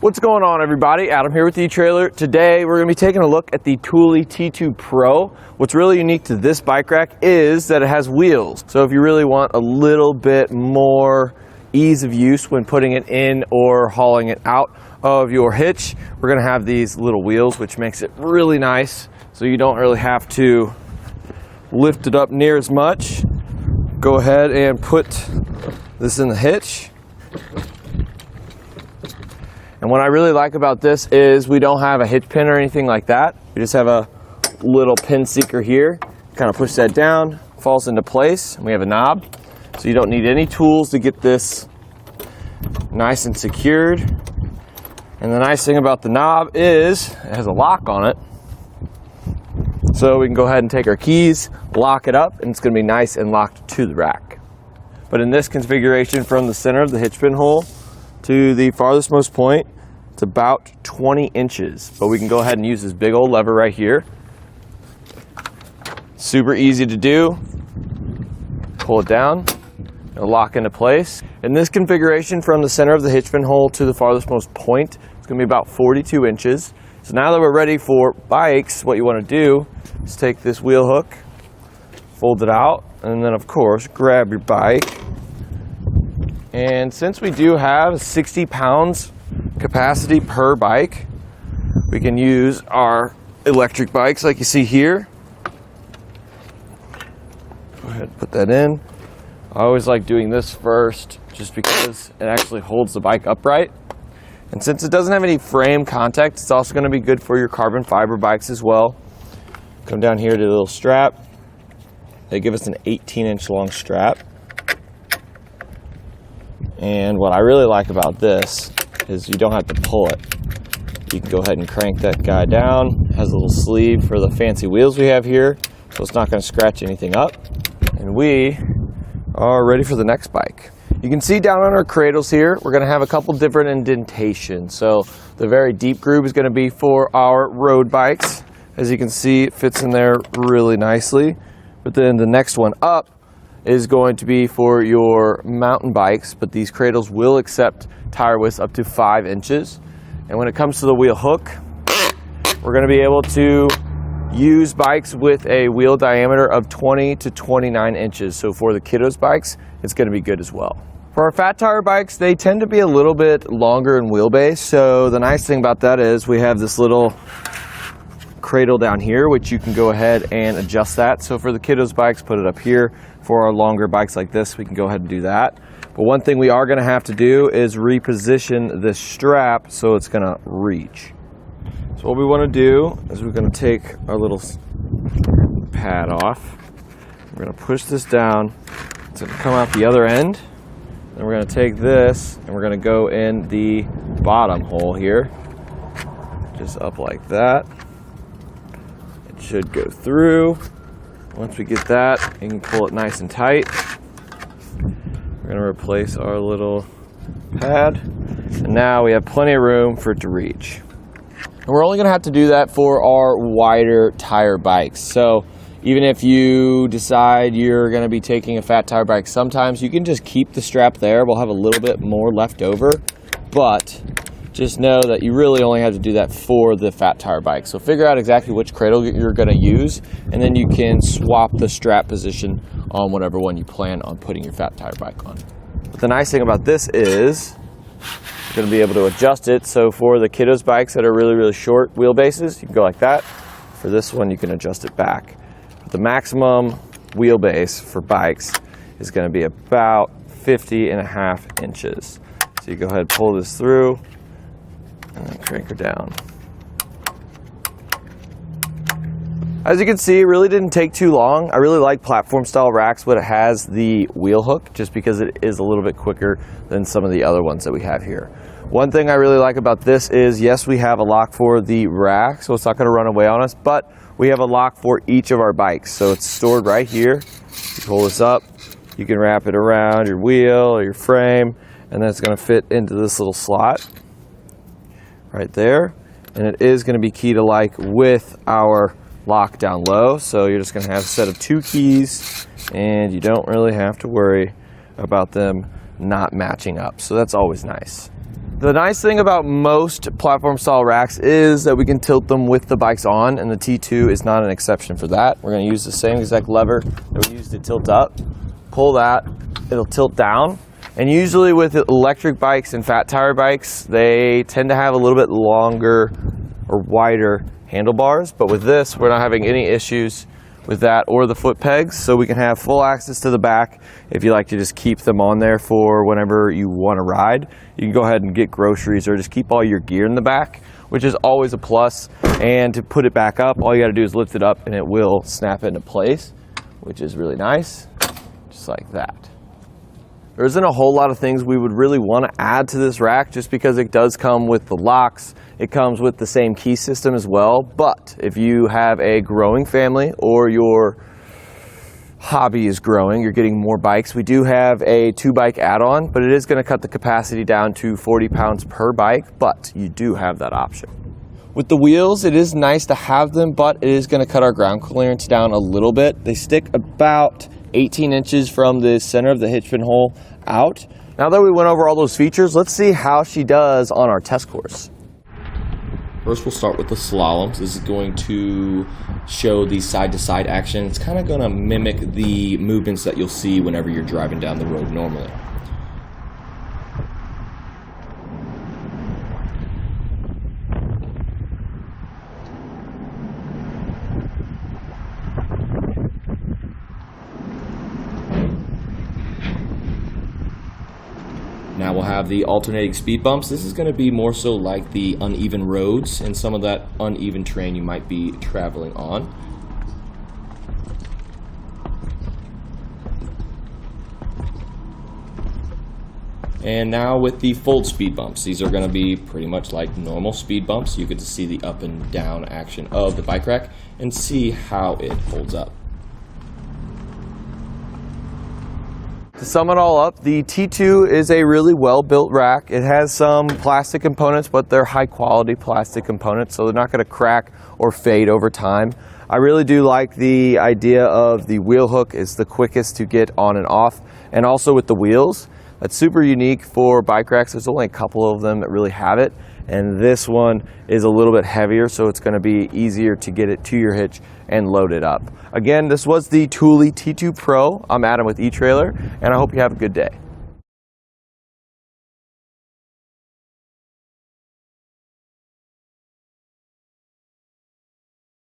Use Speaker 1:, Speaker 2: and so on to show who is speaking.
Speaker 1: What's going on, everybody? Adam here with the etrailer. Today we're going to be taking a look at the Thule T2 Pro. What's really unique to this bike rack is that it has wheels. So if you really want a little bit more ease of use when putting it in or hauling it out of your hitch, we're going to have these little wheels, which makes it really nice. So you don't really have to lift it up near as much. Go ahead and put this in the hitch. And what I really like about this is we don't have a hitch pin or anything like that. We just have a little pin seeker here. Kind of push that down, falls into place, and we have a knob. So you don't need any tools to get this nice and secured. And the nice thing about the knob is it has a lock on it. So we can go ahead and take our keys, lock it up, and it's going to be nice and locked to the rack. But in this configuration, from the center of the hitch pin hole to the farthest most point, it's about 20 inches. But we can go ahead and use this big old lever right here. Super easy to do. Pull it down, it'll lock into place. In this configuration, from the center of the hitch pin hole to the farthest most point, it's going to be about 42 inches. So now that we're ready for bikes, what you want to do is take this wheel hook, fold it out, and then of course grab your bike. And since we do have 60 pounds capacity per bike, we can use our electric bikes like you see here. Go ahead and put that in. I always like doing this first just because it actually holds the bike upright. And since it doesn't have any frame contact, it's also going to be good for your carbon fiber bikes as well. Come down here to the little strap. They give us an 18-inch long strap. And what I really like about this is you don't have to pull it. You can go ahead and crank that guy down. It has a little sleeve for the fancy wheels we have here, so it's not going to scratch anything up. And we are ready for the next bike. You can see down on our cradles here, we're going to have a couple different indentations. So the very deep groove is going to be for our road bikes. As you can see, it fits in there really nicely. But then the next one up is going to be for your mountain bikes, but these cradles will accept tire widths up to 5 inches. And when it comes to the wheel hook, we're going to be able to use bikes with a wheel diameter of 20 to 29 inches. So for the kiddos bikes, it's going to be good as well. For our fat tire bikes, they tend to be a little bit longer in wheelbase. So the nice thing about that is we have this little cradle down here, which you can go ahead and adjust that. So for the kiddos bikes, put it up here. For our longer bikes like this, we can go ahead and do that. But one thing we are going to have to do is reposition this strap so it's going to reach. So what we want to do is we're going to take our little pad off. We're going to push this down. It's going to come out the other end. Then we're going to take this and we're going to go in the bottom hole here. Just up like that. It should go through. Once we get that, you can pull it nice and tight. We're going to replace our little pad. And now we have plenty of room for it to reach. And we're only going to have to do that for our wider tire bikes. So even if you decide you're going to be taking a fat tire bike, sometimes you can just keep the strap there. We'll have a little bit more left over, but just know that you really only have to do that for the fat tire bike. So figure out exactly which cradle you're going to use, and then you can swap the strap position on whatever one you plan on putting your fat tire bike on. But the nice thing about this is you're going to be able to adjust it. So for the kiddos bikes that are really short wheelbases, you can go like that. For this one, you can adjust it back. But the maximum wheelbase for bikes is going to be about 50.5 inches. So you go ahead and pull this through and then crank her down. As you can see, it really didn't take too long. I really like platform style racks, but it has the wheel hook just because it is a little bit quicker than some of the other ones that we have here. One thing I really like about this is, yes, we have a lock for the rack, so it's not going to run away on us, but we have a lock for each of our bikes. So it's stored right here. You pull this up, you can wrap it around your wheel or your frame, and then it's going to fit into this little slot right there. And it is going to be key to like with our lock down low. So you're just going to have a set of 2 keys, and you don't really have to worry about them not matching up. So that's always nice. The nice thing about most platform style racks is that we can tilt them with the bikes on, and the T2 is not an exception for that. We're going to use the same exact lever that we used to tilt up. Pull that, it'll tilt down. And usually with electric bikes and fat tire bikes, they tend to have a little bit longer or wider handlebars, but with this, we're not having any issues with that or the foot pegs, so we can have full access to the back. If you like to just keep them on there for whenever you want to ride, you can go ahead and get groceries or just keep all your gear in the back, which is always a plus. And to put it back up, all you got to do is lift it up and it will snap into place, which is really nice, just like that. There isn't a whole lot of things we would really want to add to this rack just because it does come with the locks. It comes with the same key system as well, but if you have a growing family or your hobby is growing, you're getting more bikes, we do have a 2-bike add-on, but it is going to cut the capacity down to 40 pounds per bike, but you do have that option. With the wheels, it is nice to have them, but it is going to cut our ground clearance down a little bit. They stick about 18 inches from the center of the hitch pin hole out. Now that we went over all those features, let's see how she does on our test course. First, we'll start with the slaloms. This is going to show the side-to-side action. It's kind of going to mimic the movements that you'll see whenever you're driving down the road normally. Now we'll have the alternating speed bumps. This is going to be more so like the uneven roads and some of that uneven terrain you might be traveling on. And now with the fold speed bumps, these are going to be pretty much like normal speed bumps. You get to see the up and down action of the bike rack and see how it holds up. To sum it all up, the T2 is a really well-built rack. It has some plastic components, but they're high-quality plastic components, so they're not going to crack or fade over time. I really do like the idea of the wheel hook is the quickest to get on and off, and also with the wheels. That's super unique for bike racks. There's only a couple of them that really have it, and this one is a little bit heavier, so it's going to be easier to get it to your hitch and load it up. Again, this was the Thule T2 Pro. I'm Adam with eTrailer, and I hope you have a good day.